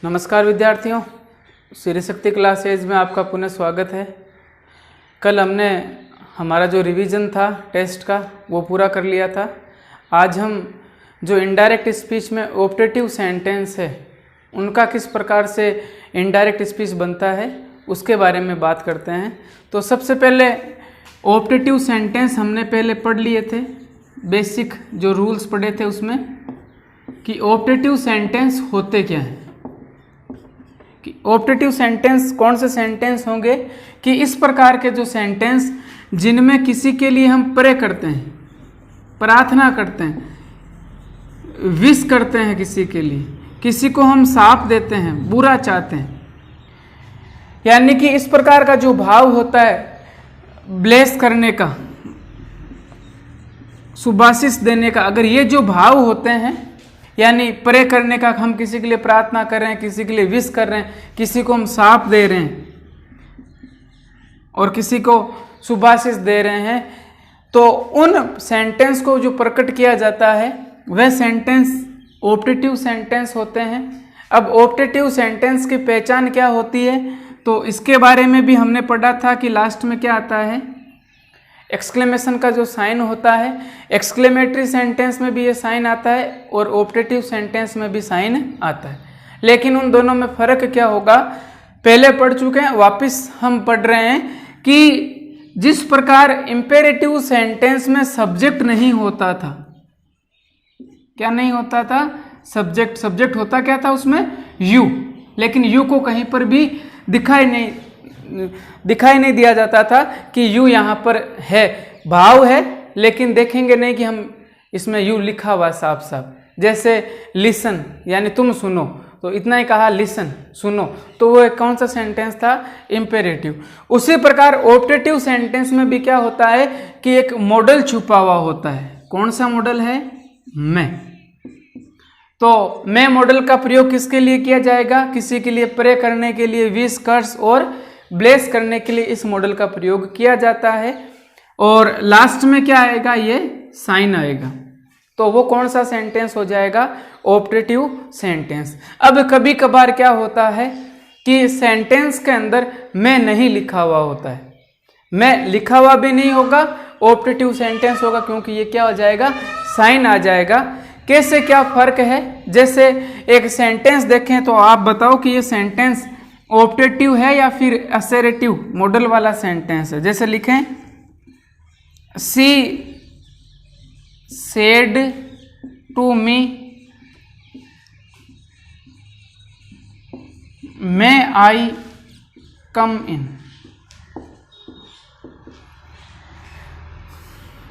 नमस्कार विद्यार्थियों, श्री शक्ति क्लासेज में आपका पुनः स्वागत है। कल हमने हमारा जो रिवीजन था टेस्ट का वो पूरा कर लिया था। आज हम जो इनडायरेक्ट स्पीच में ऑप्टेटिव सेंटेंस है उनका किस प्रकार से इनडायरेक्ट स्पीच बनता है उसके बारे में बात करते हैं। तो सबसे पहले ऑप्टेटिव सेंटेंस हमने पहले पढ़ लिए थे, बेसिक जो रूल्स पढ़े थे उसमें कि ऑप्टेटिव सेंटेंस होते क्या हैं, कि ऑप्टेटिव सेंटेंस कौन से सेंटेंस होंगे कि इस प्रकार के जो सेंटेंस जिनमें किसी के लिए हम प्रे करते हैं, प्रार्थना करते हैं, विश करते हैं किसी के लिए, किसी को हम शाप देते हैं, बुरा चाहते हैं, यानी कि इस प्रकार का जो भाव होता है ब्लेस करने का, सुभाषिष देने का, अगर ये जो भाव होते हैं यानी प्रे करने का, हम किसी के लिए प्रार्थना कर रहे हैं, किसी के लिए विश कर रहे हैं, किसी को हम शाप दे रहे हैं और किसी को सुभाषिष दे रहे हैं, तो उन सेंटेंस को जो प्रकट किया जाता है वह सेंटेंस ऑप्टेटिव सेंटेंस होते हैं। अब ऑप्टेटिव सेंटेंस की पहचान क्या होती है तो इसके बारे में भी हमने पढ़ा था कि लास्ट में क्या आता है, एक्सक्लेमेशन का जो साइन होता है, एक्सक्लेमेटरी सेंटेंस में भी ये साइन आता है और ऑप्टेटिव सेंटेंस में भी साइन आता है। लेकिन उन दोनों में फ़र्क क्या होगा पहले पढ़ चुके हैं, वापस हम पढ़ रहे हैं कि जिस प्रकार इंपेरेटिव सेंटेंस में सब्जेक्ट नहीं होता था, क्या नहीं होता था, सब्जेक्ट होता क्या था उसमें, यू, लेकिन यू को कहीं पर भी दिखाई नहीं दिया जाता था कि यू यहाँ पर है, भाव है लेकिन देखेंगे नहीं कि हम इसमें यू लिखा हुआ साफ साफ। जैसे लिसन यानी तुम सुनो, तो इतना ही कहा लिसन सुनो, तो वो कौन सा सेंटेंस था, इंपेरेटिव। उसी प्रकार ऑप्टेटिव सेंटेंस में भी क्या होता है कि एक मॉडल छुपा हुआ होता है। कौन सा मॉडल है, मैं। तो मैं मॉडल का प्रयोग किसके लिए किया जाएगा, किसी के लिए प्रे करने के लिए, विश, कर्स और ब्लेस करने के लिए इस मॉडल का प्रयोग किया जाता है। और लास्ट में क्या आएगा, ये साइन आएगा, तो वो कौन सा सेंटेंस हो जाएगा, ऑप्टेटिव सेंटेंस। अब कभी कभार क्या होता है कि सेंटेंस के अंदर मैं नहीं लिखा हुआ होता है, मैं लिखा हुआ भी नहीं होगा, ऑप्टेटिव सेंटेंस होगा, क्योंकि ये क्या हो जाएगा, साइन आ जाएगा। कैसे, क्या फर्क है, जैसे एक सेंटेंस देखें तो आप बताओ कि ये सेंटेंस ऑप्टेटिव है या फिर असर्टिव मॉडल वाला सेंटेंस है। जैसे लिखें, शी सेड टू मी, मे आई कम इन।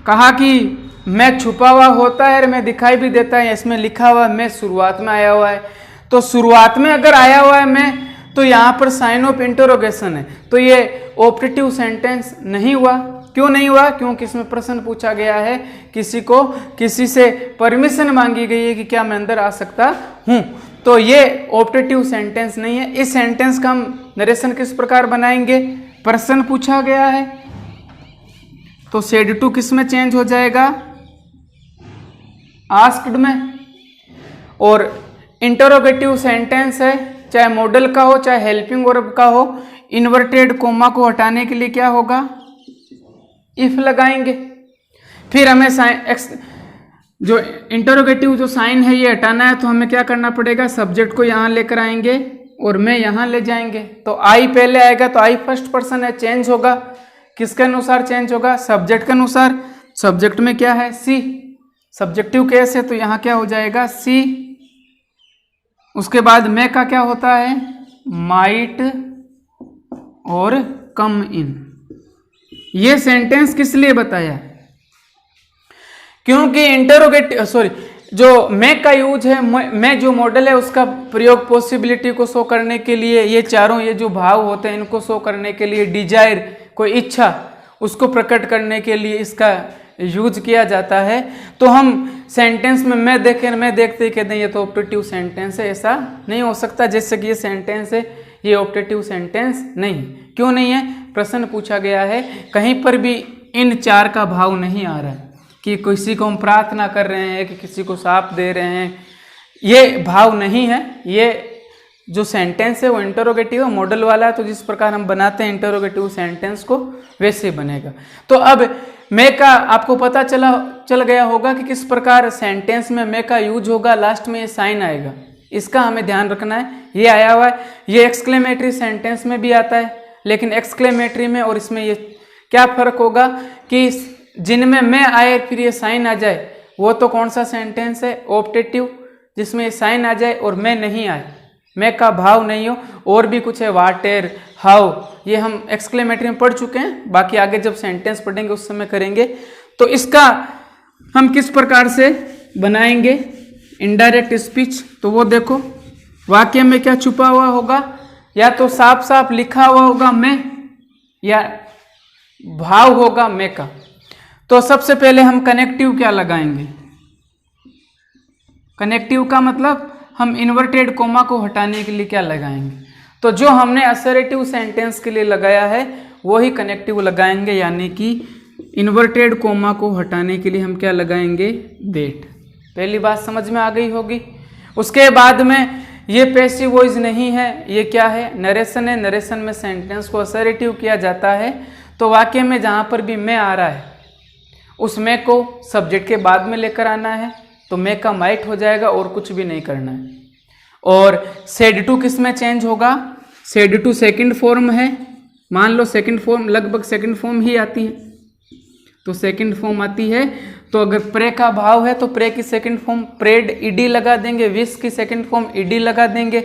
कहा कि मैं छुपा हुआ होता है और मैं दिखाई भी देता है, इसमें लिखा हुआ मैं शुरुआत में आया हुआ है, तो शुरुआत में अगर आया हुआ है मैं, तो यहाँ पर साइन ऑफ इंटरोगेशन है, तो ये ऑप्टेटिव सेंटेंस नहीं हुआ। क्यों नहीं हुआ, क्योंकि इसमें प्रश्न पूछा गया है, किसी से परमिशन मांगी गई है कि क्या मैं अंदर आ सकता हूँ, तो ये ऑप्टेटिव सेंटेंस नहीं है। इस सेंटेंस का हम नरेशन किस प्रकार बनाएंगे, प्रश्न पूछा गया है तो सेड टू किस में चेंज हो जाएगा, आस्क्ड में। और इंटरोगेटिव सेंटेंस है, चाहे मॉडल का हो चाहे हेल्पिंग वर्ब का हो, इन्वर्टेड कोमा को हटाने के लिए क्या होगा, इफ लगाएंगे। फिर हमें जो इंटरोगेटिव जो साइन है ये हटाना है, तो हमें क्या करना पड़ेगा, सब्जेक्ट को यहाँ लेकर आएंगे और मैं यहाँ ले जाएंगे, तो आई पहले आएगा, तो आई फर्स्ट पर्सन है, चेंज होगा, किसके अनुसार चेंज होगा, सब्जेक्ट के अनुसार। सब्जेक्ट में क्या है, सी, सब्जेक्टिव केस है तो यहाँ क्या हो जाएगा, सी। उसके बाद मैं का क्या होता है, माइट और कम इन। ये सेंटेंस किस लिए बताया, क्योंकि जो मैं का यूज है, मैं जो मॉडल है उसका प्रयोग पॉसिबिलिटी को शो करने के लिए, ये चारों ये जो भाव होते हैं इनको शो करने के लिए, डिजायर कोई इच्छा उसको प्रकट करने के लिए इसका यूज किया जाता है। तो हम सेंटेंस में मैं देखते ही कहते हैं ये तो ऑप्टेटिव सेंटेंस है, ऐसा नहीं हो सकता। जैसे कि ये सेंटेंस है, ये ऑप्टेटिव सेंटेंस नहीं। क्यों नहीं है, प्रश्न पूछा गया है, कहीं पर भी इन चार का भाव नहीं आ रहा है कि किसी को हम प्रार्थना कर रहे हैं कि किसी को शाप दे रहे हैं, ये भाव नहीं है। ये जो सेंटेंस है वो इंटरोगेटिव मॉडल वाला है, तो जिस प्रकार हम बनाते हैं इंटरोगेटिव सेंटेंस को वैसे ही बनेगा। तो अब मैं का आपको पता चल गया होगा कि किस प्रकार सेंटेंस में मैं का यूज होगा, लास्ट में ये साइन आएगा, इसका हमें ध्यान रखना है। ये आया हुआ है, ये एक्सक्लेमेटरी सेंटेंस में भी आता है, लेकिन एक्सक्लेमेटरी में और इसमें ये क्या फर्क होगा कि जिनमें मैं आए फिर ये साइन आ जाए, वो तो कौन सा सेंटेंस है, ऑप्टेटिव, जिसमें ये साइन आ जाए और मैं नहीं आए, मैं का भाव नहीं हो, और भी कुछ है वाटर, हाउ, ये हम एक्सक्लेमेटरी में पढ़ चुके हैं, बाकी आगे जब सेंटेंस पढ़ेंगे उस समय करेंगे। तो इसका हम किस प्रकार से बनाएंगे इनडायरेक्ट स्पीच, तो वो देखो वाक्य में क्या छुपा हुआ होगा, या तो साफ साफ लिखा हुआ होगा मैं, या भाव होगा मैं का। तो सबसे पहले हम कनेक्टिव क्या लगाएंगे, कनेक्टिव का मतलब हम इन्वर्टेड कोमा को हटाने के लिए क्या लगाएंगे, तो जो हमने असर्टिव सेंटेंस के लिए लगाया है वही कनेक्टिव लगाएंगे, यानी कि इन्वर्टेड कोमा को हटाने के लिए हम क्या लगाएंगे, दैट। पहली बात समझ में आ गई होगी। उसके बाद में ये पैसिव वॉइस नहीं है, ये क्या है, नरेशन है। नरेशन में सेंटेंस को असर्टिव किया जाता है, तो वाक्य में जहाँ पर भी मैं आ रहा है उस मैं को सब्जेक्ट के बाद में लेकर आना है, तो मैं का माइट हो जाएगा और कुछ भी नहीं करना है। और सेड टू किस में चेंज होगा, सेड टू सेकंड फॉर्म है, मान लो सेकंड फॉर्म लगभग सेकंड फॉर्म ही आती है, तो सेकंड फॉर्म आती है, तो अगर प्रे का भाव है तो प्रे की सेकंड फॉर्म प्रेड ईडी लगा देंगे, विश की सेकंड फॉर्म ईडी लगा देंगे,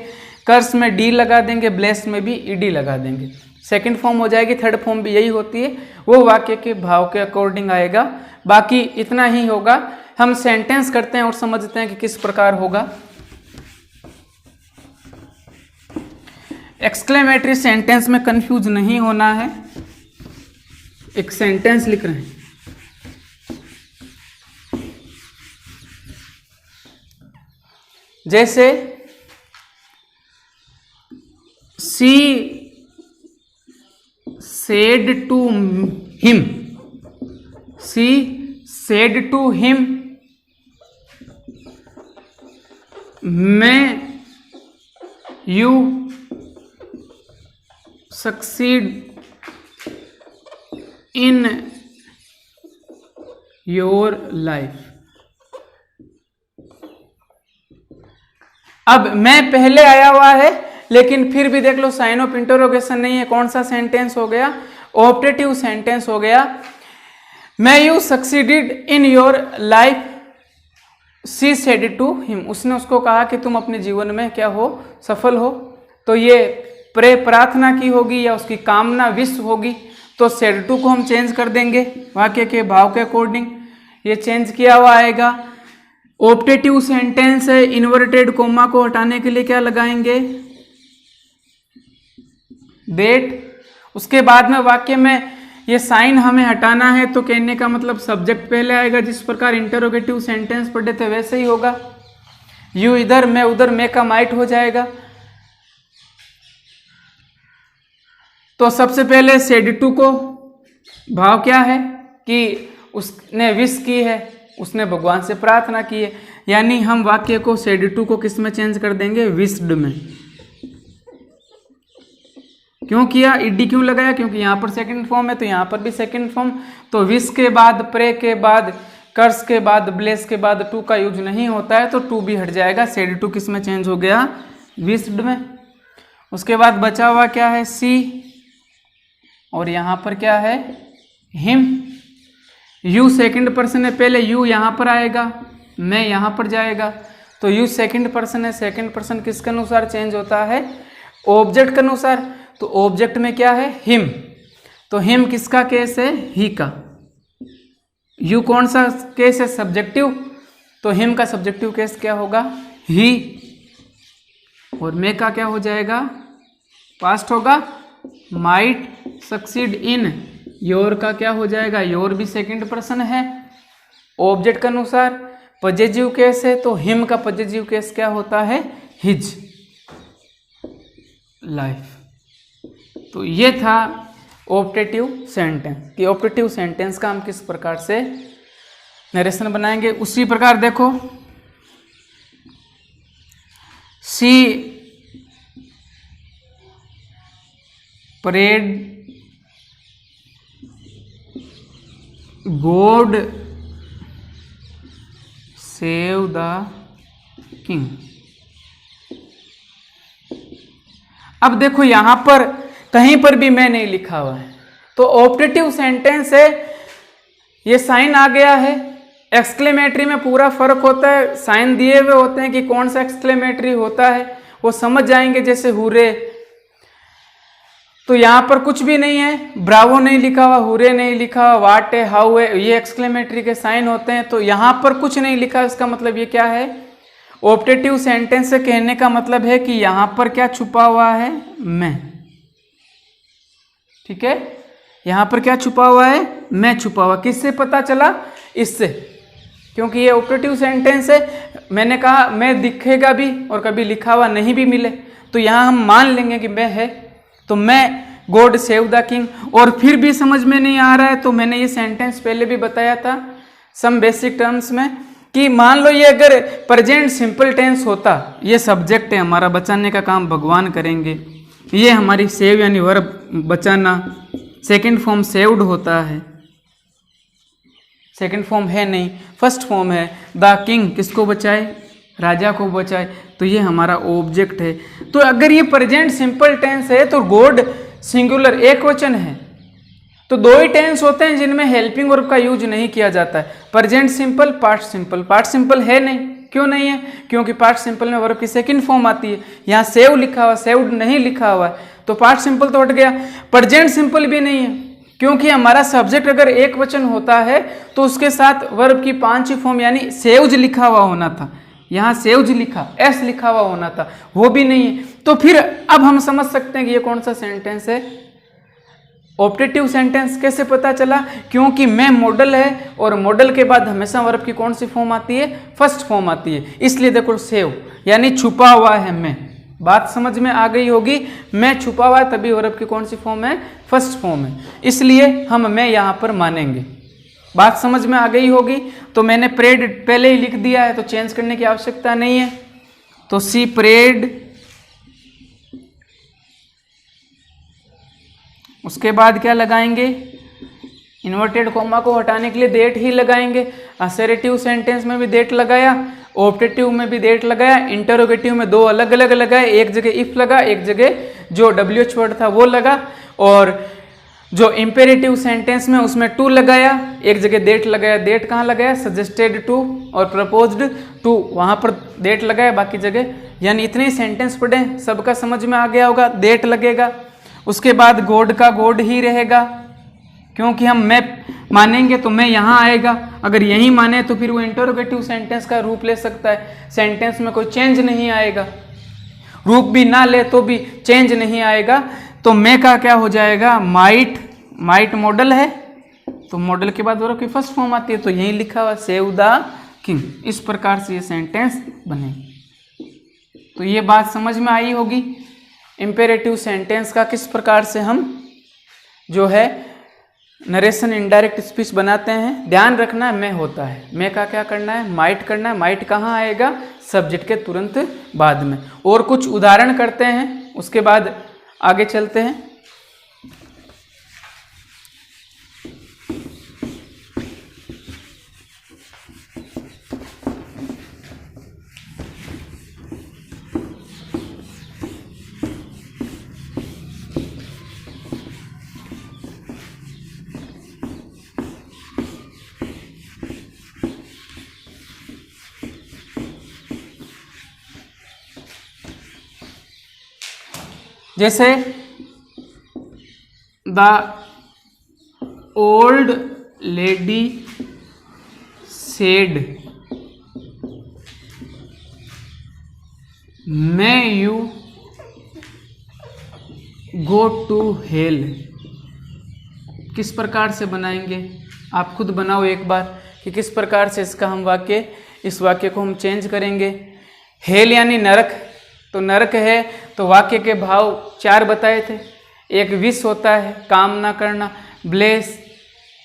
कर्स में डी लगा देंगे, ब्लेस में भी ईडी लगा देंगे, सेकंड फॉर्म हो जाएगी। थर्ड फॉर्म भी यही होती है, वो वाक्य के भाव के अकॉर्डिंग आएगा। बाकी इतना ही होगा। हम सेंटेंस करते हैं और समझते हैं कि किस प्रकार होगा। एक्सक्लेमेटरी सेंटेंस में कंफ्यूज नहीं होना है। एक सेंटेंस लिख रहे हैं, जैसे सी said to him, she said to him, may you succeed in your life। अब मैं पहले आया हुआ है, लेकिन फिर भी देख लो साइन ऑफ इंटरोगेशन नहीं है। कौन सा सेंटेंस हो गया, ऑप्टेटिव सेंटेंस हो गया। May you succeeded in your life, she said to him, उसने उसको कहा कि तुम अपने जीवन में क्या हो, सफल हो। तो ये प्रे प्रार्थना की होगी या उसकी कामना विश होगी, तो सेड टू को हम चेंज कर देंगे वाक्य के भाव के अकॉर्डिंग, ये चेंज किया हुआ आएगा। ऑप्टेटिव सेंटेंस है, इन्वर्टेड कोमा को हटाने के लिए क्या लगाएंगे, दैट। उसके बाद में वाक्य में ये साइन हमें हटाना है, तो कहने का मतलब सब्जेक्ट पहले आएगा, जिस प्रकार इंटरोगेटिव सेंटेंस पढ़े थे वैसे ही होगा। यू इधर, मैं उधर, मैं का माइट हो जाएगा। तो सबसे पहले सेड टू को भाव क्या है कि उसने विश की है, उसने भगवान से प्रार्थना की है, यानी हम वाक्य को सेड टू को किस में चेंज कर देंगे, विश्ड में। क्यों किया, ईडी क्यों लगाया, क्योंकि यहाँ पर सेकंड फॉर्म है, तो यहाँ पर भी सेकंड फॉर्म। तो विश के बाद, प्रे के बाद, कर्स के बाद, ब्लेस के बाद टू का यूज नहीं होता है, तो टू भी हट जाएगा। सेड टू किस में चेंज हो गया, विश्ड में। उसके बाद बचा हुआ क्या है, सी, और यहाँ पर क्या है, हिम। यू सेकंड पर्सन है, पहले यू यहाँ पर आएगा, मैं यहाँ पर जाएगा, तो यू सेकंड पर्सन है। सेकंड पर्सन किसके अनुसार चेंज होता है, ऑब्जेक्ट के अनुसार। तो ऑब्जेक्ट में क्या है, हिम, तो हिम किसका केस है, ही का। यू कौन सा केस है, सब्जेक्टिव, तो हिम का सब्जेक्टिव केस क्या होगा, ही। और मैं का क्या हो जाएगा, पास्ट होगा, माइट सक्सीड इन। योर का क्या हो जाएगा, योर भी सेकंड पर्सन है, ऑब्जेक्ट के अनुसार। पॉजिटिव केस है, तो हिम का पॉजिटिव केस क्या होता है, हिज लाइफ। तो ये था ऑप्टेटिव सेंटेंस कि ऑप्टेटिव सेंटेंस का हम किस प्रकार से नरेशन बनाएंगे। उसी प्रकार देखो, सी प्रेड गॉड सेव द किंग। अब देखो यहां पर कहीं पर भी मैं नहीं लिखा हुआ है, तो ऑप्टेटिव सेंटेंस है, ये साइन आ गया है। एक्सक्लेमेटरी में पूरा फर्क होता है, साइन दिए हुए होते हैं कि कौन सा एक्सक्लेमेटरी होता है, वो समझ जाएंगे, जैसे हुरे। तो यहां पर कुछ भी नहीं है, ब्रावो नहीं लिखा हुआ, हुरे नहीं लिखा हुआ, वाट है, हाउ है, ये एक्सक्लेमेटरी के साइन होते हैं। तो यहां पर कुछ नहीं लिखा, इसका मतलब ये क्या है, ऑप्टेटिव सेंटेंस से कहने का मतलब है कि यहां पर क्या छुपा हुआ है, मैं। ठीक है, यहां पर क्या छुपा हुआ है, मैं छुपा हुआ। किससे पता चला, इससे, क्योंकि ये ऑप्टेटिव सेंटेंस है। मैंने कहा मैं दिखेगा भी और कभी लिखा हुआ नहीं भी मिले, तो यहां हम मान लेंगे कि मैं है। तो मैं गॉड सेव द किंग, और फिर भी समझ में नहीं आ रहा है, तो मैंने ये सेंटेंस पहले भी बताया था सम बेसिक टर्म्स में, कि मान लो ये अगर प्रेजेंट सिंपल टेंस होता, ये सब्जेक्ट है हमारा, बचाने का काम भगवान करेंगे, ये हमारी सेव यानी वर्ब बचाना, सेकंड फॉर्म सेव्ड होता है, सेकंड फॉर्म है नहीं, फर्स्ट फॉर्म है द किंग, किसको बचाए, राजा को बचाए, तो ये हमारा ऑब्जेक्ट है। तो अगर ये प्रेजेंट सिंपल टेंस है तो गॉड सिंगुलर एक वचन है, तो दो ही टेंस होते हैं जिनमें हेल्पिंग वर्ब का यूज नहीं किया जाता है, present simple, past simple. Past simple है नहीं, क्यों नहीं है, क्योंकि पास्ट सिंपल में वर्ब की सेकंड फॉर्म आती है, यहाँ सेव लिखा हुआ, सेव्ड नहीं लिखा हुआ है, तो पास्ट सिंपल तो हट गया। प्रेजेंट सिंपल भी नहीं है, क्योंकि हमारा सब्जेक्ट अगर एक वचन होता है तो उसके साथ वर्ब की 5 फॉर्म यानी सेव्ज लिखा हुआ होना था, यहाँ सेव्ज लिखा, एस लिखा हुआ होना था, वो भी नहीं है। तो फिर अब हम समझ सकते हैं कि ये कौन सा सेंटेंस है, ऑप्टेटिव सेंटेंस। कैसे पता चला, क्योंकि मैं मॉडल है, और मॉडल के बाद हमेशा वर्ब की कौन सी फॉर्म आती है, फर्स्ट फॉर्म आती है, इसलिए देखो सेव यानी छुपा हुआ है मैं। बात समझ में आ गई होगी, मैं छुपा हुआ है, तभी वर्ब की कौन सी फॉर्म है, फर्स्ट फॉर्म है, इसलिए हम मैं यहाँ पर मानेंगे। बात समझ में आ गई होगी। तो मैंने प्रेड पहले ही लिख दिया है, तो चेंज करने की आवश्यकता नहीं है। तो सी प्रेड, उसके बाद क्या लगाएंगे, इन्वर्टेड कॉमा को हटाने के लिए देट ही लगाएंगे। असर्टिव सेंटेंस में भी देट लगाया, ऑप्टेटिव में भी देट लगाया, इंटरोगेटिव में दो अलग अलग लगाए, एक जगह इफ लगा, एक जगह जो WH वर्ड था वो लगा, और जो इंपेरेटिव सेंटेंस में उसमें टू लगाया, एक जगह देट लगाया। देट कहाँ लगाया, सजेस्टेड टू और प्रपोज्ड टू, वहाँ पर देट लगाया, बाकी जगह यानी इतने ही सेंटेंस पढ़े, सबका समझ में आ गया होगा, देट लगेगा। उसके बाद गॉड का गॉड ही रहेगा, क्योंकि हम मैं मानेंगे तो मैं यहाँ आएगा, अगर यही माने तो फिर वो इंटरोगेटिव सेंटेंस का रूप ले सकता है, सेंटेंस में कोई चेंज नहीं आएगा, रूप भी ना ले तो भी चेंज नहीं आएगा। तो मैं का क्या हो जाएगा, माइट, माइट मॉडल है, तो मॉडल के बाद वर्ब की फर्स्ट फॉर्म आती है, तो यही लिखा हुआ सेव द किंग। इस प्रकार से ये सेंटेंस बनेगी। तो ये बात समझ में आई होगी, इंपेरेटिव सेंटेंस का किस प्रकार से हम जो है नरेशन इनडायरेक्ट स्पीच बनाते हैं। ध्यान रखना मैं होता है, मैं का क्या करना है, माइट करना है। माइट कहाँ आएगा, सब्जेक्ट के तुरंत बाद में। और कुछ उदाहरण करते हैं, उसके बाद आगे चलते हैं। जैसे the old lady said may you go to hell. किस प्रकार से बनाएंगे, आप खुद बनाओ एक बार कि किस प्रकार से इसका हम वाक्य, इस वाक्य को हम चेंज करेंगे। हेल यानी नरक, तो नरक है तो वाक्य के भाव 4 बताए थे। एक विश होता है, काम ना करना, ब्लेस,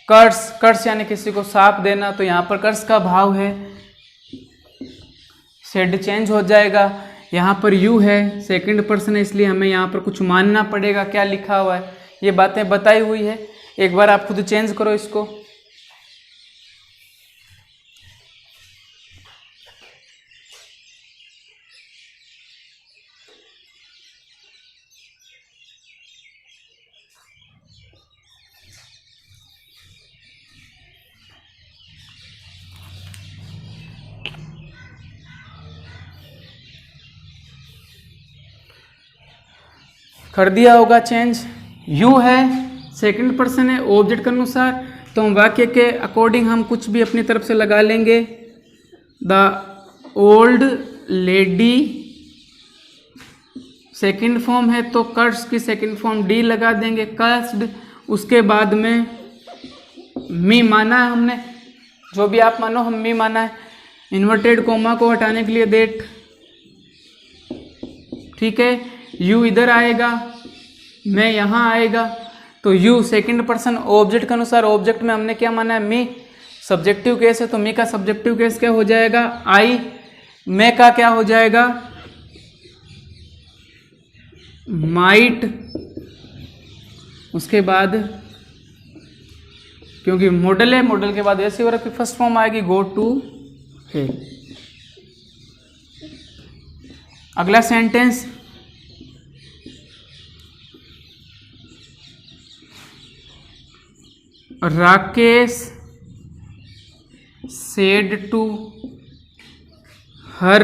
कर्स, कर्स यानी किसी को साप देना, तो यहाँ पर कर्स का भाव है, सेड चेंज हो जाएगा। यहाँ पर यू है, सेकंड पर्सन है, इसलिए हमें यहाँ पर कुछ मानना पड़ेगा। क्या लिखा हुआ है, ये बातें बताई हुई है। एक बार आप खुद चेंज करो इसको। कर दिया होगा चेंज। यू है, सेकंड पर्सन है, ऑब्जेक्ट के अनुसार, तो हम वाक्य के अकॉर्डिंग हम कुछ भी अपनी तरफ से लगा लेंगे। The old lady, second form है तो कर्स की सेकंड फॉर्म डी लगा देंगे, कर्स्ड। उसके बाद में मी माना है हमने, जो भी आप मानो, हम मी माना है। इन्वर्टेड कोमा को हटाने के लिए देट, ठीक है। यू इधर आएगा, मैं यहाँ आएगा, तो यू सेकंड पर्सन ऑब्जेक्ट के अनुसार, ऑब्जेक्ट में हमने क्या माना है, मी। सब्जेक्टिव केस है तो मी का सब्जेक्टिव केस क्या हो जाएगा, आई। मैं का क्या हो जाएगा, माइट। उसके बाद क्योंकि मॉडल है, मॉडल के बाद ऐसी वर्ब की फर्स्ट फॉर्म आएगी, गो टू है। अगला sentence, Rakesh said to her,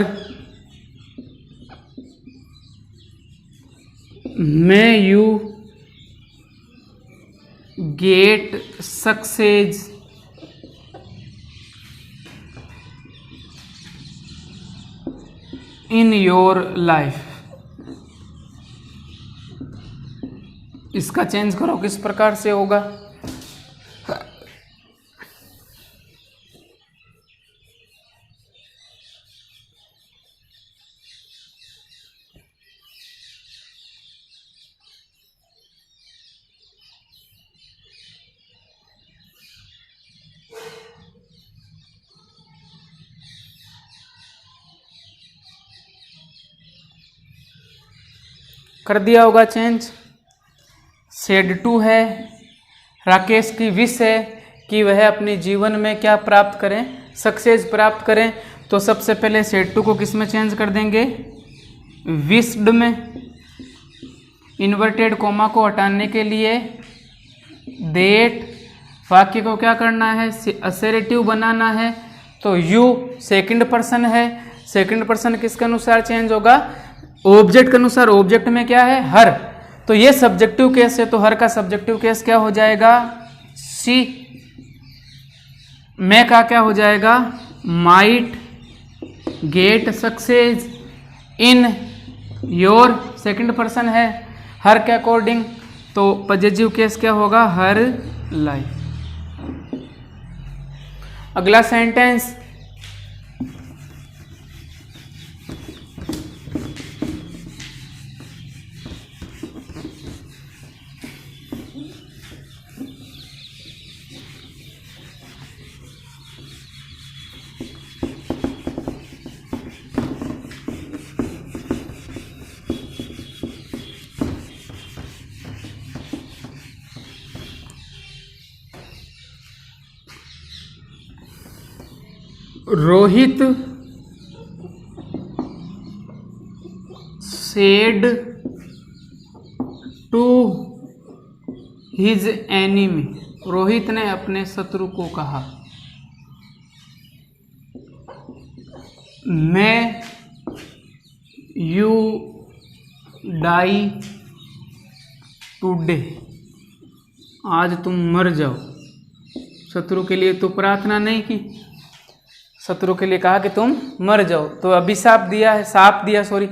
may you get success in your life। इसका चेंज करो, किस प्रकार से होगा। कर दिया होगा चेंज। सेड टू है, राकेश की विश है कि वह अपने जीवन में क्या प्राप्त करें, सक्सेस प्राप्त करें। तो सबसे पहले सेड टू को किस में चेंज कर देंगे, विश्ड में। इन्वर्टेड कोमा को हटाने के लिए देट, वाक्य को क्या करना है, असरेटिव बनाना है। तो यू सेकंड पर्सन है, सेकंड पर्सन किसके अनुसार चेंज होगा, ऑब्जेक्ट के अनुसार। ऑब्जेक्ट में क्या है, हर, तो ये सब्जेक्टिव केस है तो हर का सब्जेक्टिव केस क्या हो जाएगा, सी। मैं का क्या हो जाएगा, might get success in your, second person है, हर के अकॉर्डिंग, तो पॉजिटिव केस क्या होगा, हर लाइफ। अगला sentence, Rohit said to his enemy, Rohit ने अपने शत्रु को कहा, मैं यू डाई टुडे, आज तुम मर जाओ। शत्रु के लिए तो प्रार्थना नहीं की, शत्रु के लिए कहा कि तुम मर जाओ। तो अभिशाप दिया है, साप दिया, सॉरी,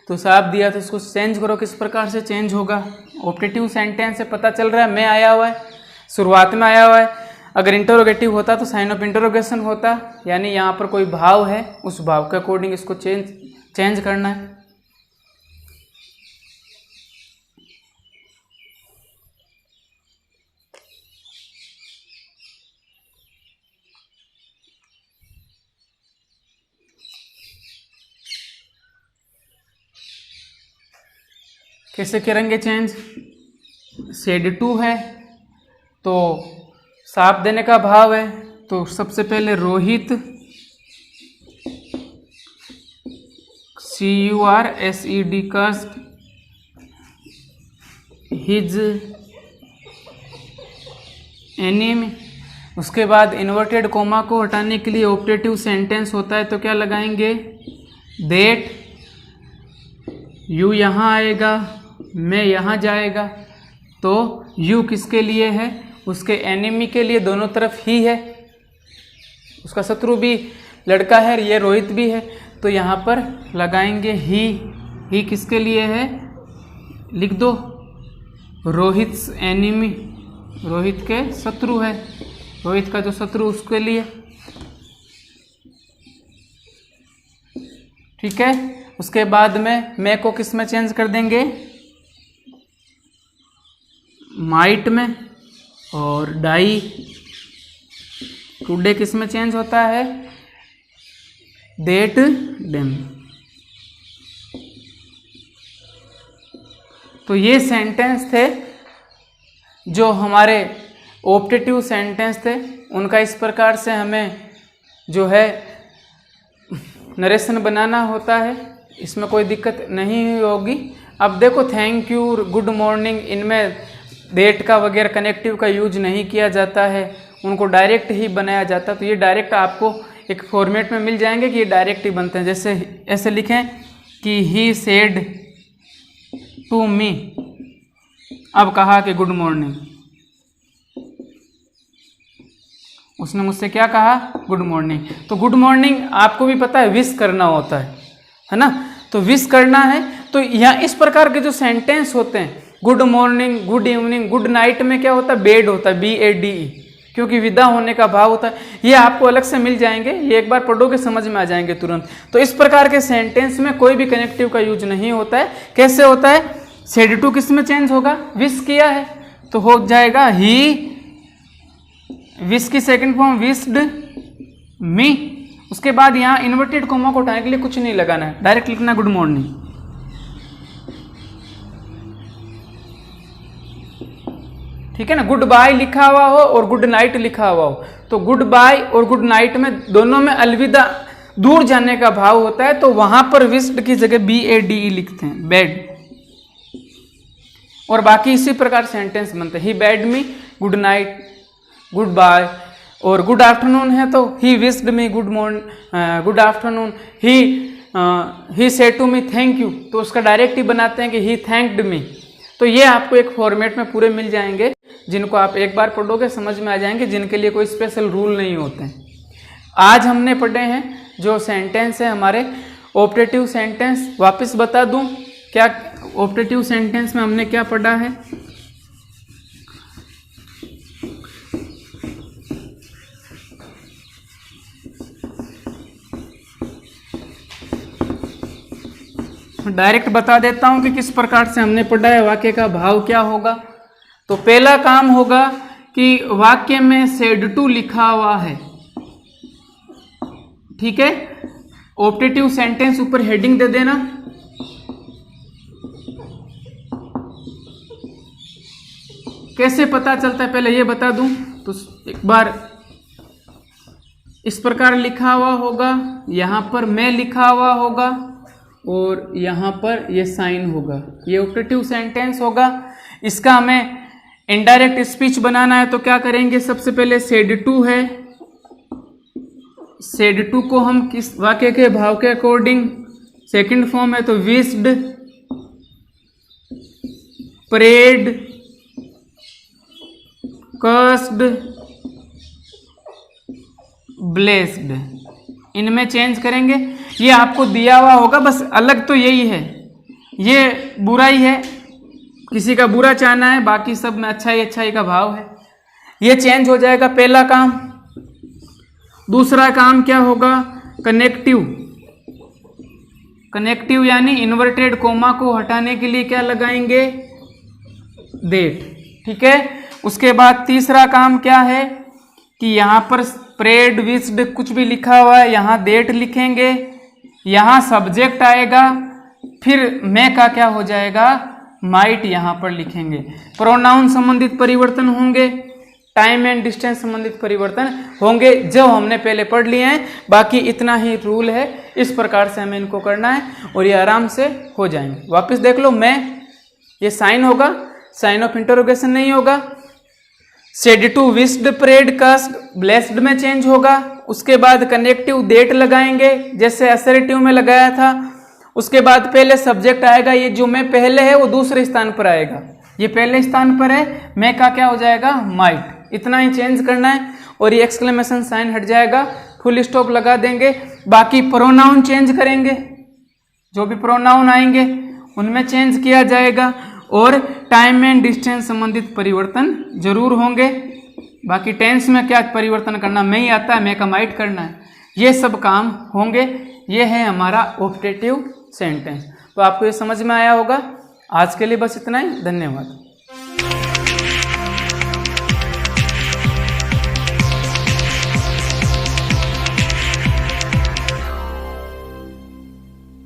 तो साप दिया, तो इसको चेंज करो, किस प्रकार से चेंज होगा। ऑप्टेटिव सेंटेंस से पता चल रहा है, मैं आया हुआ है, शुरुआत में आया हुआ है। अगर इंटरोगेटिव होता तो साइन ऑफ इंटरोगेशन होता, यानी यहाँ पर कोई भाव है, उस भाव के अकॉर्डिंग इसको चेंज करना है। कैसे करेंगे चेंज? सेड टू है तो साफ देने का भाव है, तो सबसे पहले रोहित CURSED कस्ट हिज एनिमी। उसके बाद इन्वर्टेड कोमा को हटाने के लिए ऑप्टेटिव सेंटेंस होता है, तो क्या लगाएंगे? देट, यू यहाँ आएगा, मैं यहाँ जाएगा, तो यू किसके लिए है? उसके एनिमी के लिए, दोनों तरफ ही है, उसका शत्रु भी लड़का है, ये रोहित भी है, तो यहाँ पर लगाएंगे ही किसके लिए है? लिख दो, रोहित एनिमी, रोहित के शत्रु है, रोहित का जो शत्रु उसके लिए। ठीक है। उसके बाद में मैं को किस में चेंज कर देंगे? माइट में, और डाई टुडे किस में चेंज होता है? डेट डेम। तो ये सेंटेंस थे जो हमारे ऑप्टेटिव सेंटेंस थे, उनका इस प्रकार से हमें जो है नरेशन बनाना होता है, इसमें कोई दिक्कत नहीं होगी। अब देखो थैंक यू, गुड मॉर्निंग, इनमें डेट का वगैरह कनेक्टिव का यूज नहीं किया जाता है, उनको डायरेक्ट ही बनाया जाता है। तो ये डायरेक्ट आपको एक फॉर्मेट में मिल जाएंगे कि ये डायरेक्ट ही बनते हैं। जैसे ऐसे लिखें कि ही सेड टू मी, अब कहा कि गुड मॉर्निंग, उसने मुझसे क्या कहा? Good morning. तो गुड मॉर्निंग आपको भी पता है विश करना होता है ना? तो विश करना है, तो यहाँ इस प्रकार के जो सेंटेंस होते हैं, good morning, good evening, good night में क्या होता है? बेड होता है, BADE, क्योंकि विदा होने का भाव होता है। ये आपको अलग से मिल जाएंगे, ये एक बार पढ़ोगे समझ में आ जाएंगे तुरंत। तो इस प्रकार के सेंटेंस में कोई भी कनेक्टिव का यूज नहीं होता है। कैसे होता है? सेड टू किस में चेंज होगा? विश किया है तो हो जाएगा ही, विश की सेकंड फॉर्म विश्ड मी। उसके बाद यहाँ इन्वर्टेड कोमा को उठाने के लिए कुछ नहीं लगाना है, डायरेक्ट लिखना गुड मॉर्निंग। ठीक है ना? गुड बाय लिखा हुआ हो और गुड नाइट लिखा हुआ हो, तो गुड बाय और गुड नाइट में दोनों में अलविदा, दूर जाने का भाव होता है, तो वहां पर विश्ड की जगह BADE लिखते हैं, बेड। और बाकी इसी प्रकार सेंटेंस बनते हैं। He bade me, good night, good bye. और गुड आफ्टरनून है तो he wished me good morning, good afternoon. He said to me thank you, तो उसका डायरेक्ट ही बनाते हैं कि ही थैंक्ड मी। तो ये आपको एक फॉर्मेट में पूरे मिल जाएंगे, जिनको आप एक बार पढ़ोगे समझ में आ जाएंगे, जिनके लिए कोई स्पेशल रूल नहीं होते हैं। आज हमने पढ़े हैं जो सेंटेंस है हमारे ऑप्टेटिव सेंटेंस। वापस बता दूं क्या ऑप्टेटिव सेंटेंस में हमने क्या पढ़ा है? डायरेक्ट बता देता हूं कि किस प्रकार से हमने पढ़ा है। वाक्य का भाव क्या होगा? तो पहला काम होगा कि वाक्य में सेड टू लिखा हुआ है, ठीक है? ऑप्टेटिव सेंटेंस ऊपर हेडिंग दे देना। कैसे पता चलता है पहले ये बता दूं, तो एक बार इस प्रकार लिखा हुआ होगा, यहां पर मैं लिखा हुआ होगा और यहाँ पर ये साइन होगा, ये ऑप्टेटिव सेंटेंस होगा। इसका हमें इनडायरेक्ट स्पीच बनाना है, तो क्या करेंगे? सबसे पहले सेड टू है, सेड टू को हम किस वाक्य के भाव के अकॉर्डिंग, सेकंड फॉर्म है तो विश्ड, प्रेड, कर्स्ड, ब्लेस्ड, इनमें चेंज करेंगे। ये आपको दिया हुआ होगा, बस अलग तो यही है, ये बुराई है, किसी का बुरा चाहना है, बाकी सब में अच्छाई का भाव है। ये चेंज हो जाएगा, पहला काम। दूसरा काम क्या होगा? कनेक्टिव, कनेक्टिव यानी इन्वर्टेड कोमा को हटाने के लिए क्या लगाएंगे? देट, ठीक है। उसके बाद तीसरा काम क्या है कि यहाँ पर प्रेड, विश्ड कुछ भी लिखा हुआ है, यहाँ देट लिखेंगे, यहाँ सब्जेक्ट आएगा, फिर मैं का क्या हो जाएगा? माइट यहाँ पर लिखेंगे। प्रोनाउन संबंधित परिवर्तन होंगे, टाइम एंड डिस्टेंस संबंधित परिवर्तन होंगे जो हमने पहले पढ़ लिए हैं। बाकी इतना ही रूल है, इस प्रकार से हमें इनको करना है और ये आराम से हो जाएंगे। वापस देख लो, मैं ये साइन होगा, साइन ऑफ इंटरोगेशन नहीं होगा। Said to wished prayed cursed blessed में चेंज होगा। उसके बाद कनेक्टिव डेट लगाएंगे जैसे असर्टिव में लगाया था। उसके बाद पहले सब्जेक्ट आएगा, ये जो मैं पहले है वो दूसरे स्थान पर आएगा, ये पहले स्थान पर है, मैं का क्या हो जाएगा माइट। इतना ही चेंज करना है और ये एक्सक्लेमेशन साइन हट जाएगा, फुल स्टॉप लगा देंगे। बाकी प्रोनाउन चेंज करेंगे, जो भी प्रोनाउन आएंगे उनमें चेंज किया जाएगा और टाइम एंड डिस्टेंस संबंधित परिवर्तन जरूर होंगे। बाकी टेंस में क्या परिवर्तन करना नहीं आता है, मैं का माइट करना है, ये सब काम होंगे। ये है हमारा ऑप्टेटिव सेंटेंस। तो आपको ये समझ में आया होगा। आज के लिए बस इतना ही, धन्यवाद।